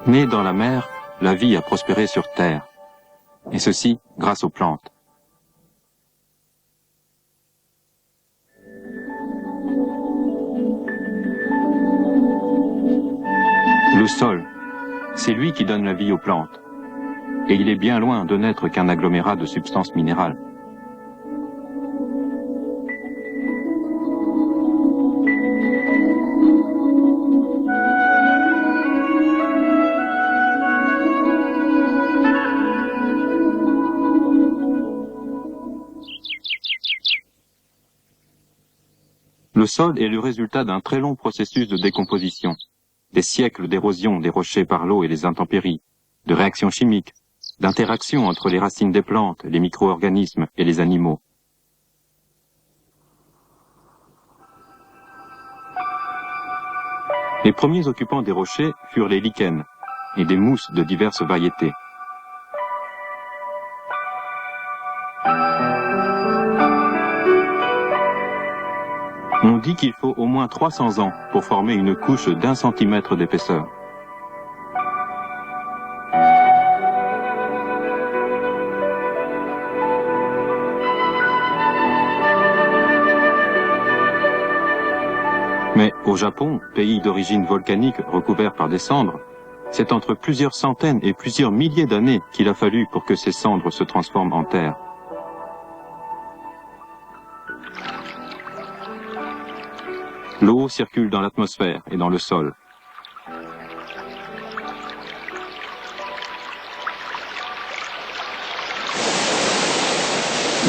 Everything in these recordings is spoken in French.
Née dans la mer, la vie a prospéré sur Terre, et ceci grâce aux plantes. Le sol, c'est lui qui donne la vie aux plantes, et il est bien loin de n'être qu'un agglomérat de substances minérales. Le sol est le résultat d'un très long processus de décomposition, des siècles d'érosion des rochers par l'eau et les intempéries, de réactions chimiques, d'interactions entre les racines des plantes, les micro-organismes et les animaux. Les premiers occupants des rochers furent les lichens et des mousses de diverses variétés. On dit qu'il faut au moins 300 ans pour former une couche d'1 centimètre d'épaisseur. Mais au Japon, pays d'origine volcanique recouvert par des cendres, c'est entre plusieurs centaines et plusieurs milliers d'années qu'il a fallu pour que ces cendres se transforment en terre. L'eau circule dans l'atmosphère et dans le sol.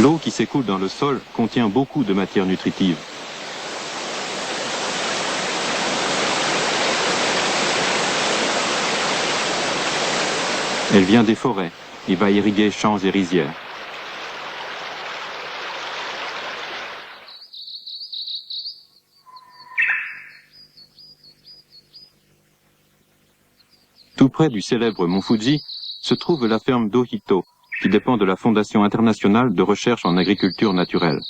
L'eau qui s'écoule dans le sol contient beaucoup de matière nutritive. Elle vient des forêts et va irriguer champs et rizières. Tout près du célèbre mont Fuji se trouve la ferme d'Ohito, qui dépend de la Fondation internationale de recherche en agriculture naturelle.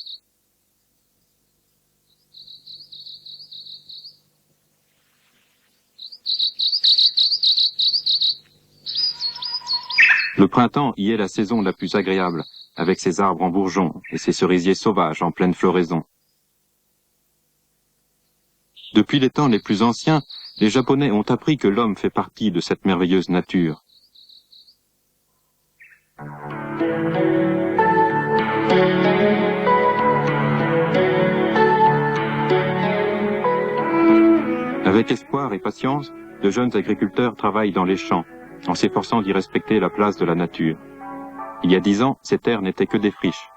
Le printemps y est la saison la plus agréable, avec ses arbres en bourgeons et ses cerisiers sauvages en pleine floraison. Depuis les temps les plus anciens, les Japonais ont appris que l'homme fait partie de cette merveilleuse nature. Avec espoir et patience, de jeunes agriculteurs travaillent dans les champs, en s'efforçant d'y respecter la place de la nature. Il y a 10 ans, ces terres n'étaient que des friches.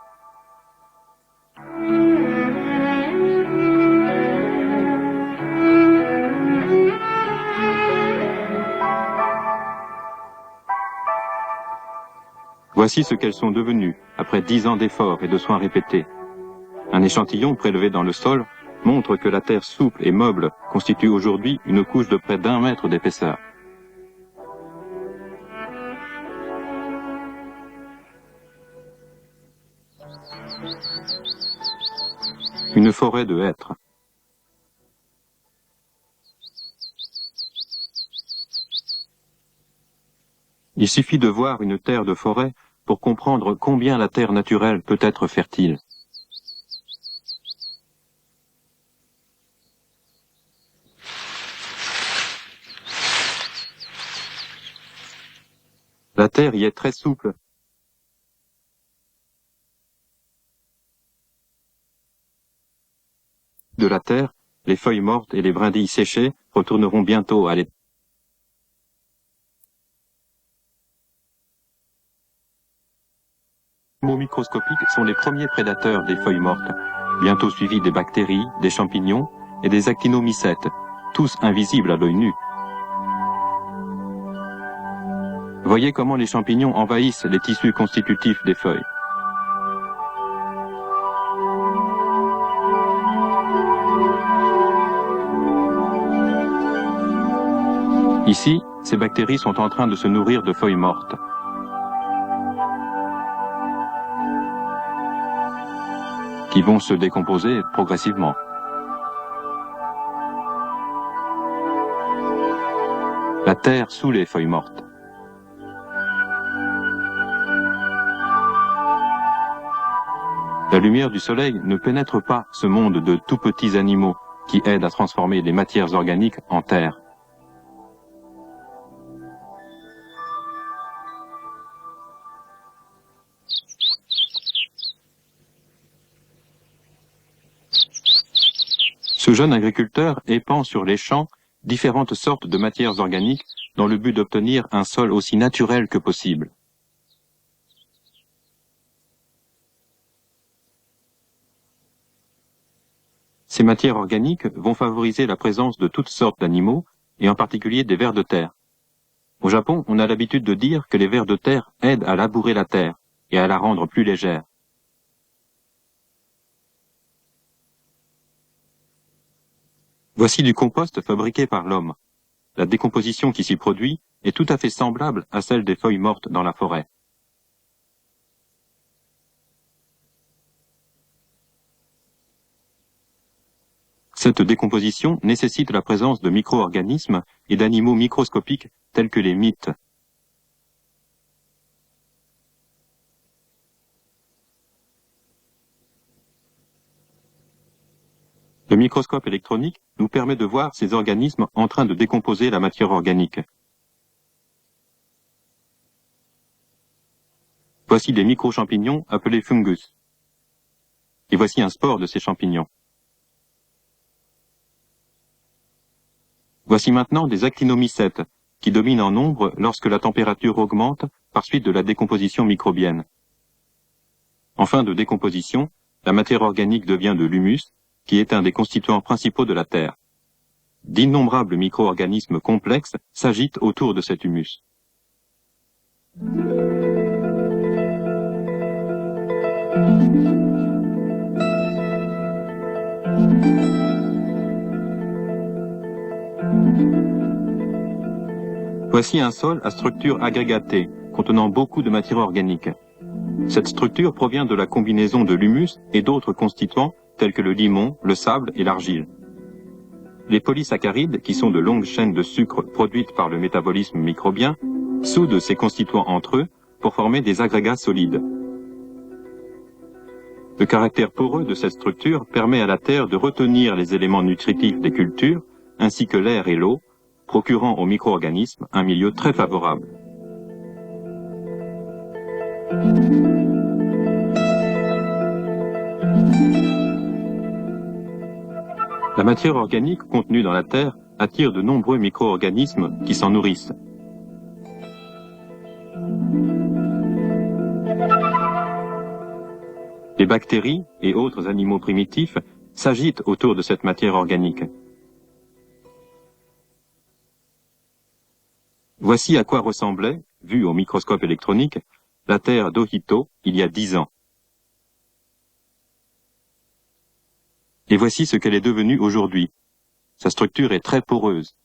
Voici ce qu'elles sont devenues, après 10 ans d'efforts et de soins répétés. Un échantillon prélevé dans le sol montre que la terre souple et meuble constitue aujourd'hui une couche de près d'1 mètre d'épaisseur. Une forêt de hêtres. Il suffit de voir une terre de forêt pour comprendre combien la terre naturelle peut être fertile. La terre y est très souple. De la terre, les feuilles mortes et les brindilles séchées retourneront bientôt à l'état. Les animaux microscopiques sont les premiers prédateurs des feuilles mortes, bientôt suivis des bactéries, des champignons et des actinomycètes, tous invisibles à l'œil nu. Voyez comment les champignons envahissent les tissus constitutifs des feuilles. Ici, ces bactéries sont en train de se nourrir de feuilles mortes. Qui vont se décomposer progressivement. La terre sous les feuilles mortes. La lumière du soleil ne pénètre pas ce monde de tout petits animaux qui aident à transformer les matières organiques en terre. Ce jeune agriculteur épand sur les champs différentes sortes de matières organiques dans le but d'obtenir un sol aussi naturel que possible. Ces matières organiques vont favoriser la présence de toutes sortes d'animaux, et en particulier des vers de terre. Au Japon, on a l'habitude de dire que les vers de terre aident à labourer la terre et à la rendre plus légère. Voici du compost fabriqué par l'homme. La décomposition qui s'y produit est tout à fait semblable à celle des feuilles mortes dans la forêt. Cette décomposition nécessite la présence de micro-organismes et d'animaux microscopiques tels que les mythes. Le microscope électronique nous permet de voir ces organismes en train de décomposer la matière organique. Voici des micro-champignons appelés fungus. Et voici un spore de ces champignons. Voici maintenant des actinomycètes, qui dominent en nombre lorsque la température augmente par suite de la décomposition microbienne. En fin de décomposition, la matière organique devient de l'humus, qui est un des constituants principaux de la Terre. D'innombrables micro-organismes complexes s'agitent autour de cet humus. Voici un sol à structure agrégatée, contenant beaucoup de matière organique. Cette structure provient de la combinaison de l'humus et d'autres constituants tels que le limon, le sable et l'argile. Les polysaccharides, qui sont de longues chaînes de sucre produites par le métabolisme microbien, soudent ces constituants entre eux pour former des agrégats solides. Le caractère poreux de cette structure permet à la terre de retenir les éléments nutritifs des cultures, ainsi que l'air et l'eau, procurant aux micro-organismes un milieu très favorable. La matière organique contenue dans la terre attire de nombreux micro-organismes qui s'en nourrissent. Les bactéries et autres animaux primitifs s'agitent autour de cette matière organique. Voici à quoi ressemblait, vue au microscope électronique, la Terre d'Ohito il y a 10 ans. Et voici ce qu'elle est devenue aujourd'hui. Sa structure est très poreuse.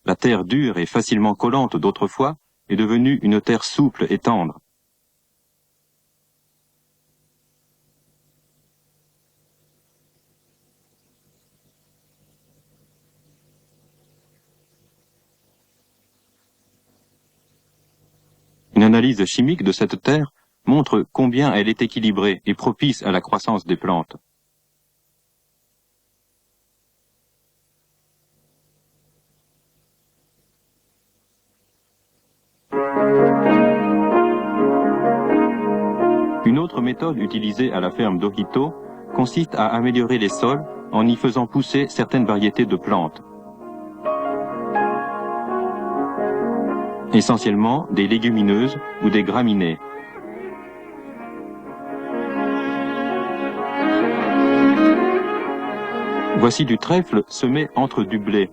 La terre dure et facilement collante d'autrefois est devenue une terre souple et tendre. Une analyse chimique de cette terre montre combien elle est équilibrée et propice à la croissance des plantes. Une autre méthode utilisée à la ferme d'Ohito consiste à améliorer les sols en y faisant pousser certaines variétés de plantes. Essentiellement des légumineuses ou des graminées. Voici du trèfle semé entre du blé.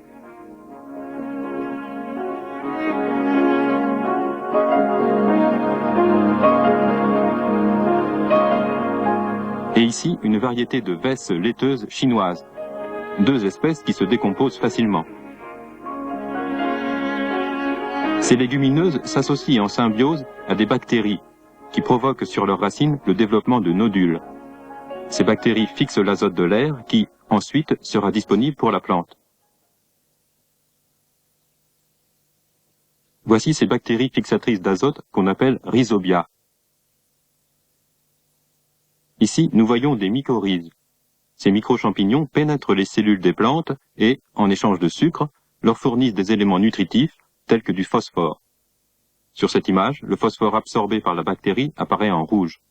Et ici, une variété de vesses laiteuses chinoises, 2 espèces qui se décomposent facilement. Ces légumineuses s'associent en symbiose à des bactéries qui provoquent sur leurs racines le développement de nodules. Ces bactéries fixent l'azote de l'air qui, ensuite, sera disponible pour la plante. Voici ces bactéries fixatrices d'azote qu'on appelle rhizobia. Ici, nous voyons des mycorhizes. Ces micro-champignons pénètrent les cellules des plantes et, en échange de sucre, leur fournissent des éléments nutritifs tels que du phosphore. Sur cette image, le phosphore absorbé par la bactérie apparaît en rouge.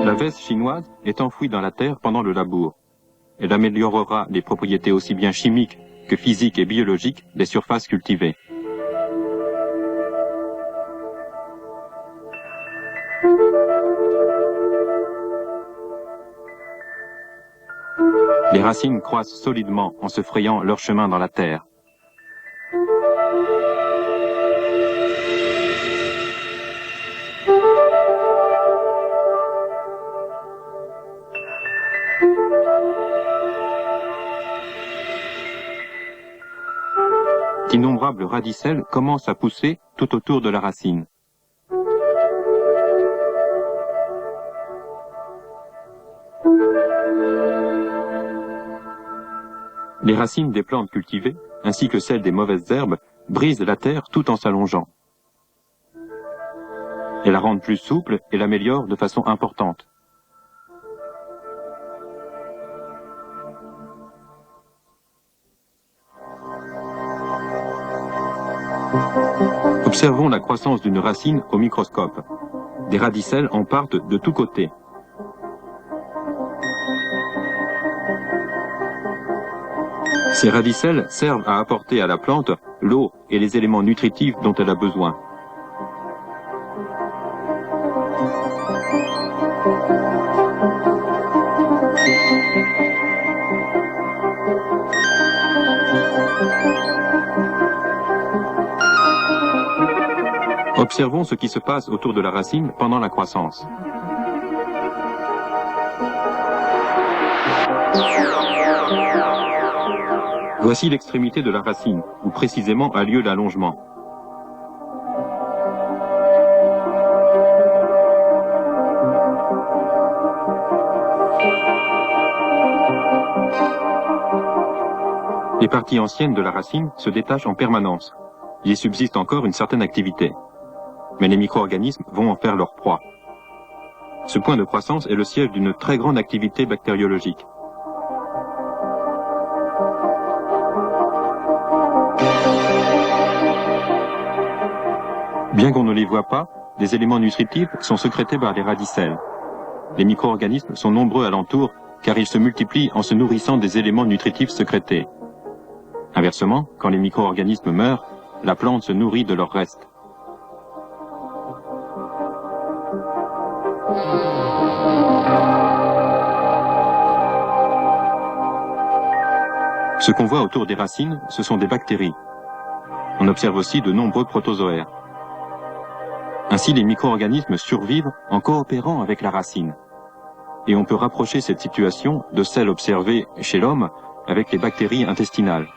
La vesse chinoise est enfouie dans la terre pendant le labour. Elle améliorera les propriétés aussi bien chimiques que physiques et biologiques des surfaces cultivées. Les racines croissent solidement en se frayant leur chemin dans la terre. D'innombrables radicelles commencent à pousser tout autour de la racine. Les racines des plantes cultivées, ainsi que celles des mauvaises herbes, brisent la terre tout en s'allongeant. Elles la rendent plus souple et l'améliorent de façon importante. Observons la croissance d'une racine au microscope. Des radicelles en partent de tous côtés. Ces radicelles servent à apporter à la plante l'eau et les éléments nutritifs dont elle a besoin. Observons ce qui se passe autour de la racine pendant la croissance. Voici l'extrémité de la racine, où précisément a lieu l'allongement. Les parties anciennes de la racine se détachent en permanence. Il y subsiste encore une certaine activité. Mais les micro-organismes vont en faire leur proie. Ce point de croissance est le siège d'une très grande activité bactériologique. Bien qu'on ne les voit pas, des éléments nutritifs sont sécrétés par les radicelles. Les micro-organismes sont nombreux alentour car ils se multiplient en se nourrissant des éléments nutritifs sécrétés. Inversement, quand les micro-organismes meurent, la plante se nourrit de leurs restes. Ce qu'on voit autour des racines, ce sont des bactéries. On observe aussi de nombreux protozoaires. Ainsi, les micro-organismes survivent en coopérant avec la racine. Et on peut rapprocher cette situation de celle observée chez l'homme avec les bactéries intestinales.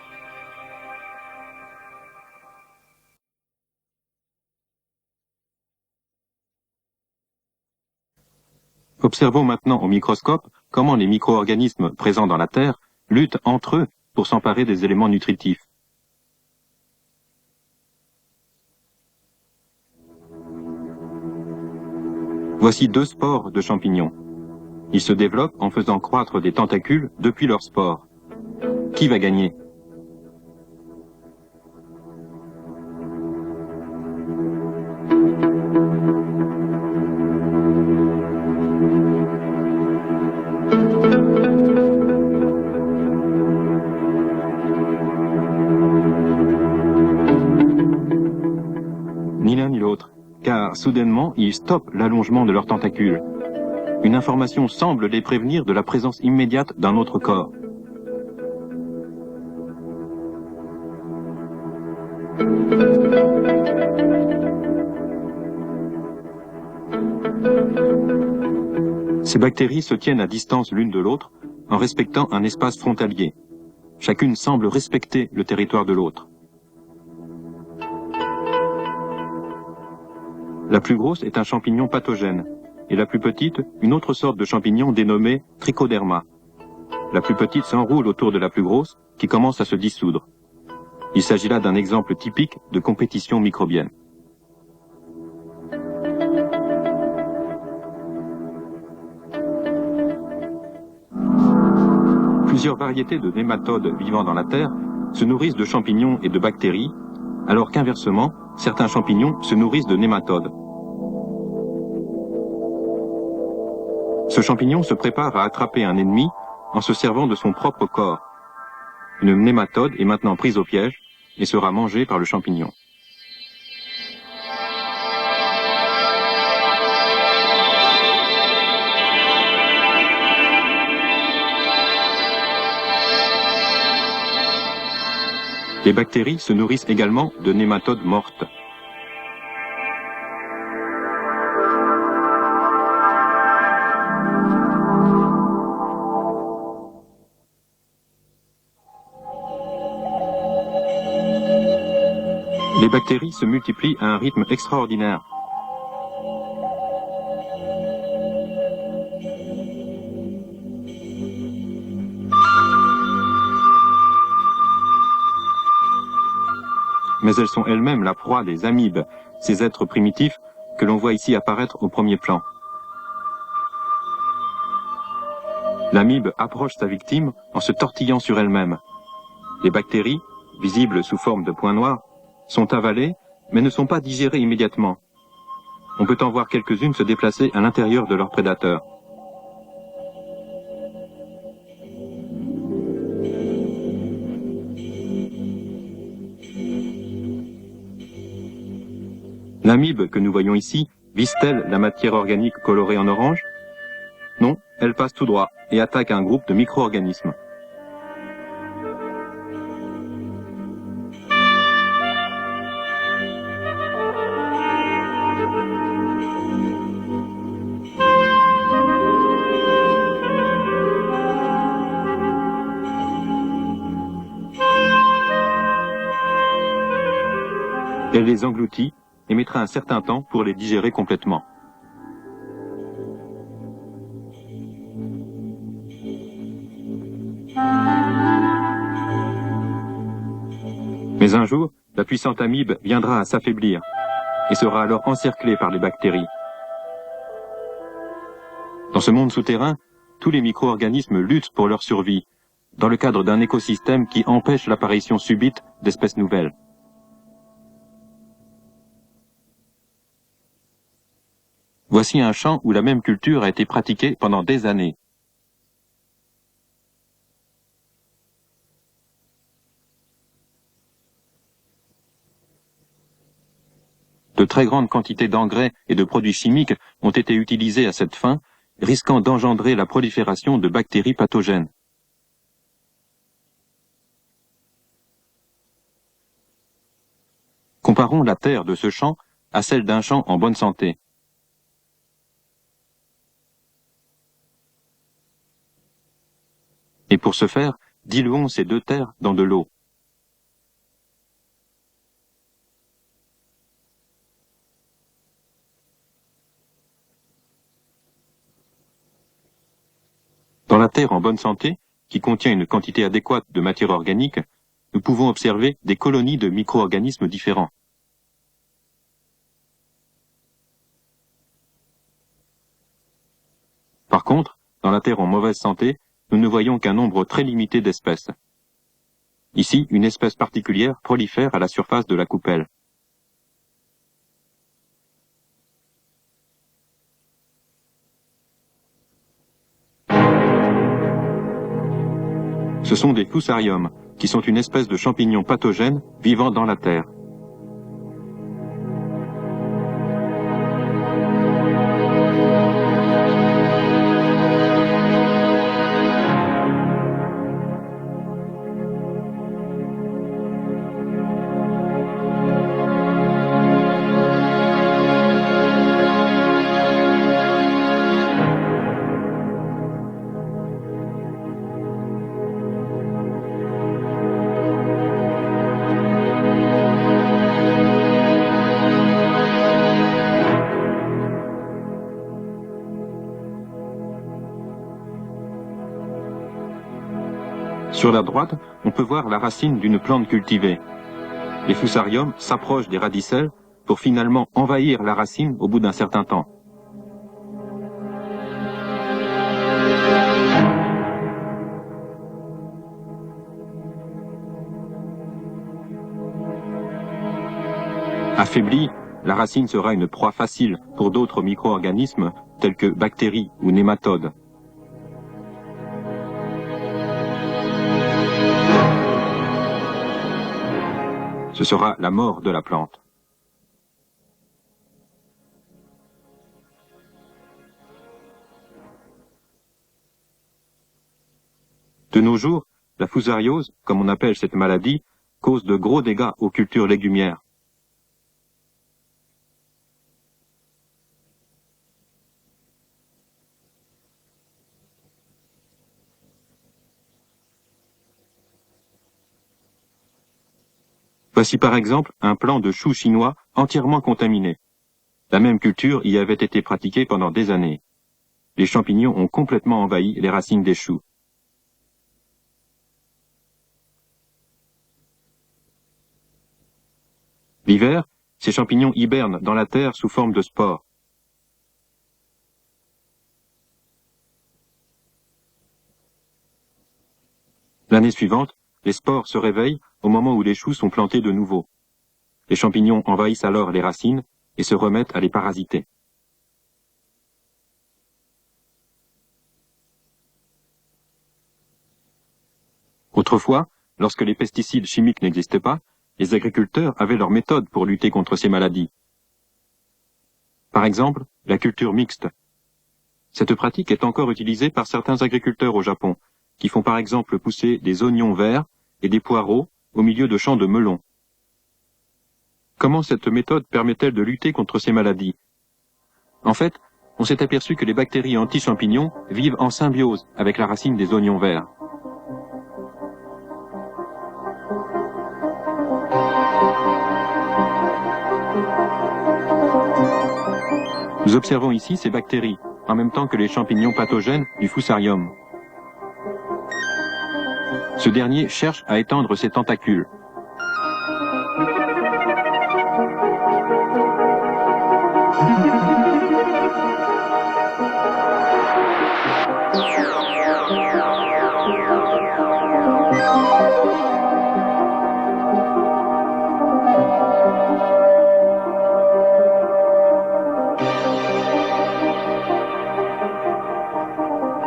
Observons maintenant au microscope comment les micro-organismes présents dans la Terre luttent entre eux pour s'emparer des éléments nutritifs. Voici deux spores de champignons. Ils se développent en faisant croître des tentacules depuis leurs spores. Qui va gagner ? Ni l'un ni l'autre, car soudainement, ils stoppent l'allongement de leurs tentacules. Une information semble les prévenir de la présence immédiate d'un autre corps. Ces bactéries se tiennent à distance l'une de l'autre en respectant un espace frontalier. Chacune semble respecter le territoire de l'autre. La plus grosse est un champignon pathogène. et la plus petite, une autre sorte de champignon dénommée Trichoderma. La plus petite s'enroule autour de la plus grosse, qui commence à se dissoudre. Il s'agit là d'un exemple typique de compétition microbienne. Plusieurs variétés de nématodes vivant dans la terre se nourrissent de champignons et de bactéries, alors qu'inversement, certains champignons se nourrissent de nématodes. Ce champignon se prépare à attraper un ennemi en se servant de son propre corps. Une nématode est maintenant prise au piège et sera mangée par le champignon. Les bactéries se nourrissent également de nématodes mortes. Les bactéries se multiplient à un rythme extraordinaire. Mais elles sont elles-mêmes la proie des amibes, ces êtres primitifs que l'on voit ici apparaître au premier plan. L'amibe approche sa victime en se tortillant sur elle-même. Les bactéries, visibles sous forme de points noirs, sont avalées, mais ne sont pas digérées immédiatement. On peut en voir quelques-unes se déplacer à l'intérieur de leur prédateur. L'amibe que nous voyons ici vise-t-elle la matière organique colorée en orange? Non, elle passe tout droit et attaque un groupe de micro-organismes. Elle les engloutit et mettra un certain temps pour les digérer complètement. Mais un jour, la puissante amibe viendra à s'affaiblir et sera alors encerclée par les bactéries. Dans ce monde souterrain, tous les micro-organismes luttent pour leur survie, dans le cadre d'un écosystème qui empêche l'apparition subite d'espèces nouvelles. Voici un champ où la même culture a été pratiquée pendant des années. De très grandes quantités d'engrais et de produits chimiques ont été utilisés à cette fin, risquant d'engendrer la prolifération de bactéries pathogènes. Comparons la terre de ce champ à celle d'un champ en bonne santé. Et pour ce faire, diluons ces deux terres dans de l'eau. Dans la terre en bonne santé, qui contient une quantité adéquate de matière organique, nous pouvons observer des colonies de micro-organismes différents. Par contre, dans la terre en mauvaise santé, nous ne voyons qu'un nombre très limité d'espèces. Ici, une espèce particulière prolifère à la surface de la coupelle. Ce sont des fusariums, qui sont une espèce de champignon pathogène vivant dans la terre. Sur la droite, on peut voir la racine d'une plante cultivée. Les fusariums s'approchent des radicelles pour finalement envahir la racine au bout d'un certain temps. Affaiblie, la racine sera une proie facile pour d'autres micro-organismes tels que bactéries ou nématodes. Ce sera la mort de la plante. De nos jours, la fusariose, comme on appelle cette maladie, cause de gros dégâts aux cultures légumières. Voici par exemple un plant de choux chinois entièrement contaminé. La même culture y avait été pratiquée pendant des années. Les champignons ont complètement envahi les racines des choux. L'hiver, ces champignons hibernent dans la terre sous forme de spores. L'année suivante, les spores se réveillent au moment où les choux sont plantés de nouveau. Les champignons envahissent alors les racines et se remettent à les parasiter. Autrefois, lorsque les pesticides chimiques n'existaient pas, les agriculteurs avaient leur méthode pour lutter contre ces maladies. Par exemple, la culture mixte. Cette pratique est encore utilisée par certains agriculteurs au Japon, qui font par exemple pousser des oignons verts et des poireaux au milieu de champs de melons. Comment cette méthode permet-elle de lutter contre ces maladies? En fait, on s'est aperçu que les bactéries anti-champignons vivent en symbiose avec la racine des oignons verts. Nous observons ici ces bactéries, en même temps que les champignons pathogènes du fusarium. Ce dernier cherche à étendre ses tentacules.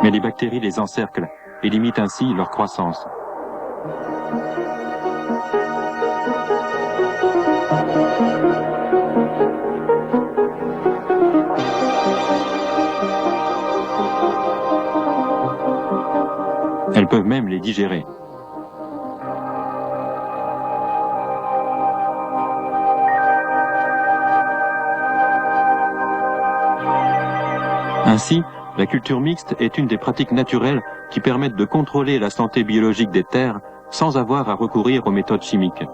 Mais les bactéries les encerclent et limitent ainsi leur croissance. Elles peuvent même les digérer. Ainsi, la culture mixte est une des pratiques naturelles qui permettent de contrôler la santé biologique des terres sans avoir à recourir aux méthodes chimiques.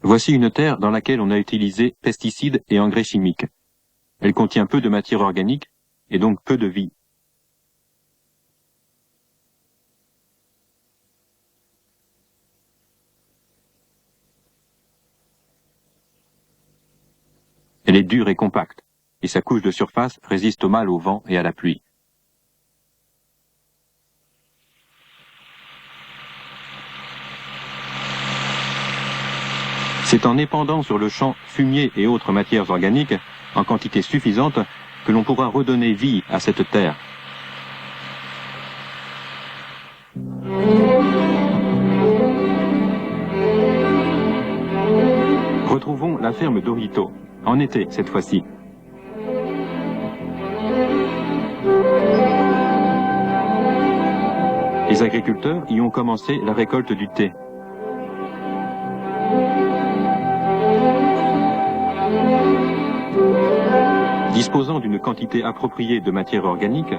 Voici une terre dans laquelle on a utilisé pesticides et engrais chimiques. Elle contient peu de matière organique et donc peu de vie. Elle est dure et compacte, et sa couche de surface résiste mal au vent et à la pluie. C'est en épandant sur le champ fumier et autres matières organiques, en quantité suffisante, que l'on pourra redonner vie à cette terre. Retrouvons la ferme d'Orito, en été cette fois-ci. Les agriculteurs y ont commencé la récolte du thé. Disposant d'une quantité appropriée de matière organique,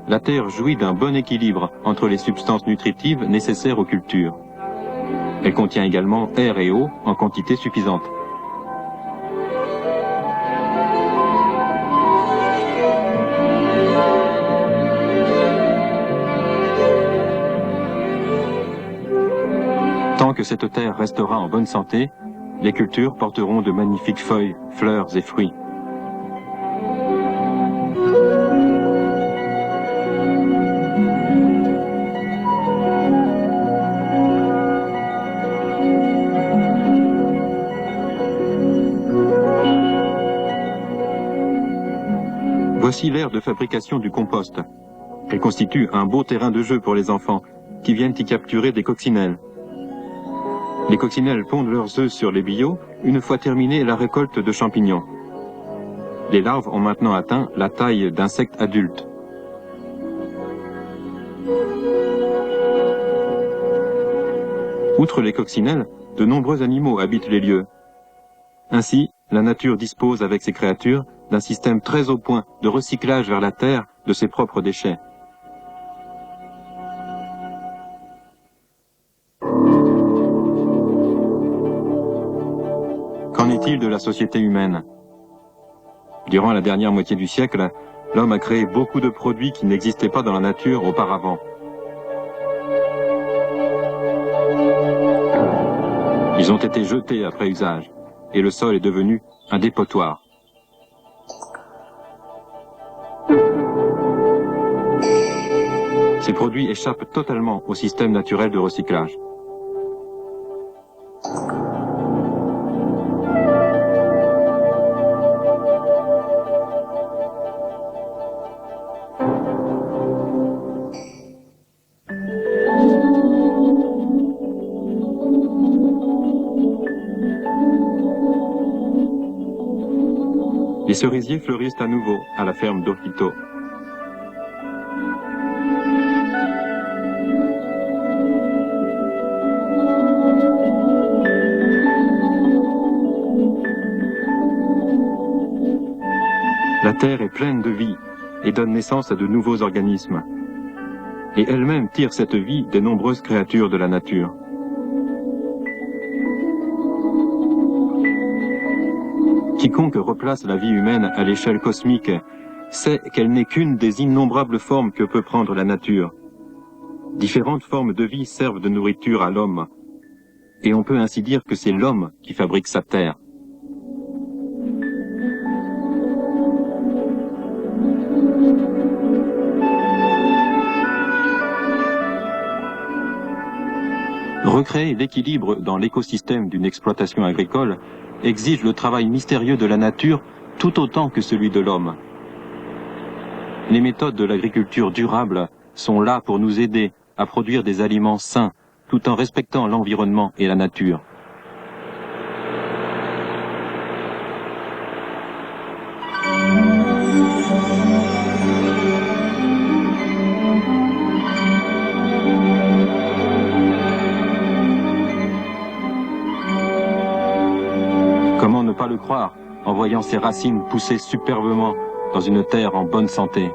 la terre jouit d'un bon équilibre entre les substances nutritives nécessaires aux cultures. Elle contient également air et eau en quantité suffisante. cette terre restera en bonne santé, les cultures porteront de magnifiques feuilles, fleurs et fruits. Voici l'aire de fabrication du compost. Elle constitue un beau terrain de jeu pour les enfants qui viennent y capturer des coccinelles. Les coccinelles pondent leurs œufs sur les billots une fois terminée la récolte de champignons. Les larves ont maintenant atteint la taille d'insectes adultes. Outre les coccinelles, de nombreux animaux habitent les lieux. Ainsi, la nature dispose avec ses créatures d'un système très au point de recyclage vers la terre de ses propres déchets. Qu'en est-il de la société humaine? Durant la dernière moitié du siècle, l'homme a créé beaucoup de produits qui n'existaient pas dans la nature auparavant. Ils ont été jetés après usage, et le sol est devenu un dépotoir. Ces produits échappent totalement au système naturel de recyclage. Les cerisiers fleurissent à nouveau à la ferme d'Ofito. La terre est pleine de vie et donne naissance à de nouveaux organismes. Et elle-même tire cette vie des nombreuses créatures de la nature. Quiconque replace la vie humaine à l'échelle cosmique sait qu'elle n'est qu'une des innombrables formes que peut prendre la nature. Différentes formes de vie servent de nourriture à l'homme, et on peut ainsi dire que c'est l'homme qui fabrique sa terre. Recréer l'équilibre dans l'écosystème d'une exploitation agricole exige le travail mystérieux de la nature tout autant que celui de l'homme. Les méthodes de l'agriculture durable sont là pour nous aider à produire des aliments sains tout en respectant l'environnement et la nature. Comment ne pas le croire en voyant ses racines pousser superbement dans une terre en bonne santé?